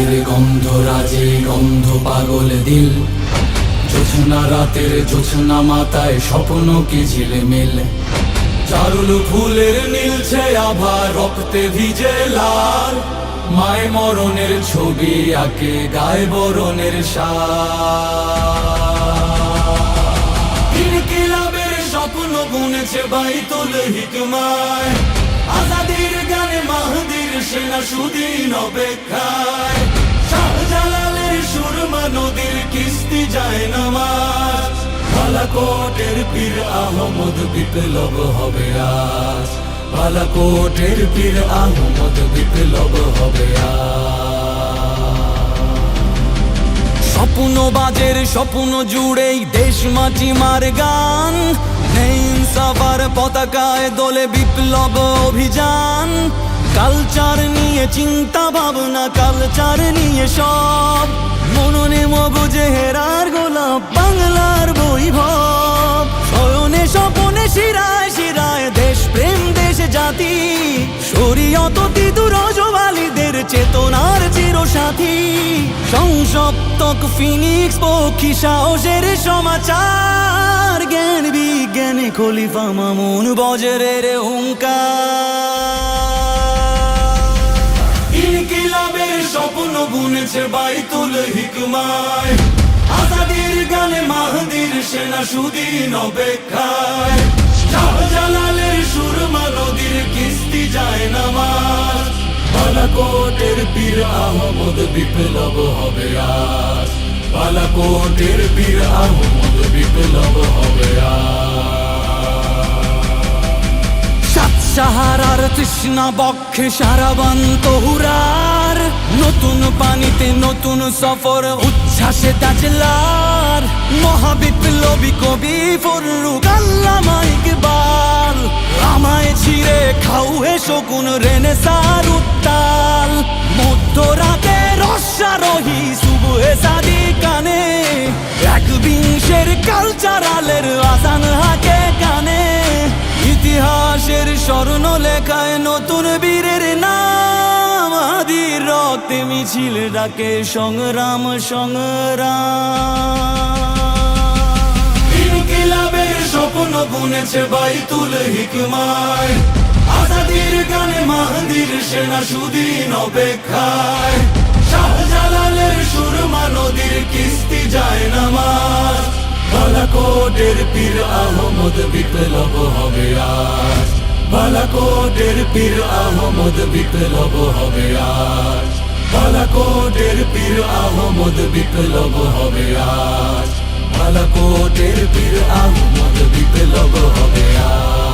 আজাদির গন্ধ রাজে গন্ধ পাগল দিল, জোছনা রাতের জোছনা মাথায় স্বপ্ন কি ঝিলমিল। চারুল ফুলের নীলছে আভা রক্তে ভিজে লাল, মায় মরণের ছবি আঁকে গায়ে বরণের শাল। ইনকিলাবের স্বপ্ন বুনেছে বাইতুল হিকমায়, আজাদির গানে মাহদির সেনা সুদিন অপেক্ষায়। শাহজালালের সুরমা নদীর কিস্তি যায় নামাজ, বালাকোটের পীর আহমদ বিপ্লব হবে আজ। বালাকোটের পীর আহমদ বিপ্লব হবে আজ। স্বপ্নবাজের স্বপ্ন জুড়েই দেশ মাটি মার গান, নেই ইনসাফার পতাকায় দোলে বিপ্লব অভিযান। কালচার নিয়ে চিন্তা ভাবনা, কালচার নিয়ে সব, মননে মগজে হেরার গোলাপ বাংলার বৈভব। শয়নে স্বপনে শিরায় শিরায় দেশ প্রেম দেশ জাতি, শরীয়ত তিতুর জওয়ালিদের চেতনার চিরসাথী। সংসপ্তক ফিনিক্স পক্ষী সাহসের সমাচার, জ্ঞান বিজ্ঞানে খলিফা মামুন বজরের হুঙ্কার। ইনকিলাবের স্বপ্ন বুনেছে বাইতুল হিকমায়, আজাদির গানে মাহদির সেনা সুদিন অপেক্ষায়। শাহজালালের সুরমা নদীর কিস্তি যায় নামাজ, বালাকোটের পীর আহমদ বিপ্লব হবে আজ। বালাকোটের পীর আহমদ বিপ্লব হবে আজ। সাহারার তৃষ্ণা বক্ষে সারাবান্ত হুরার, নতুন পানিতে নতুন সফর উচ্ছ্বাসে তাজলার। মহাবিপ্লবী কবি ফররুক আল্লামা ইকবাল, আমায় ছিঁড়ে খাও হে শকুন রেনেসার উত্তাল। মধ্যরাতে রস্যারোহী সুবহে সাদি কানে, একবিংশের কালচারালের আসান হাকে কানে। ইতিহাসের স্বর্ণ লেখায় নতুন বীরের নাম, আদির রক্তে মিছিল ডাকে সংগ্রাম সংগ্রাম। ইনকিলাবের স্বপ্ন বুনেছে বাইতুল হিকমায়, আজাদির গানে মাহদির সেনা সুদিন অপেক্ষায়। শাহজালালের সুরমা নদীর কিস্তি যায় নামাজ, বালাকোটের পীর আহমদ বিপ্লব হবে আজ। বালাকোটের পীর আহমদ বিপ্লব হবে আজ। বালাকোটের পীর আহমদ বিপ্লব হবে আজ। বালাকোটের পীর আহমদ বিপ্লব হবে আজ।